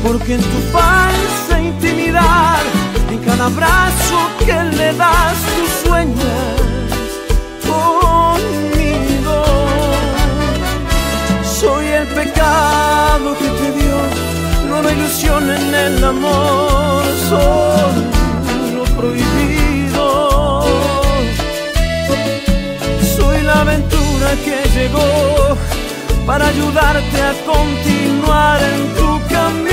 porque en tu falsa intimidad, en cada abrazo que le das, tú sueñas conmigo. Soy el pecado que te dio nueva ilusión en el amor, soy lo prohibido. Soy la aventura que llegó para ayudarte a continuar en tu camino.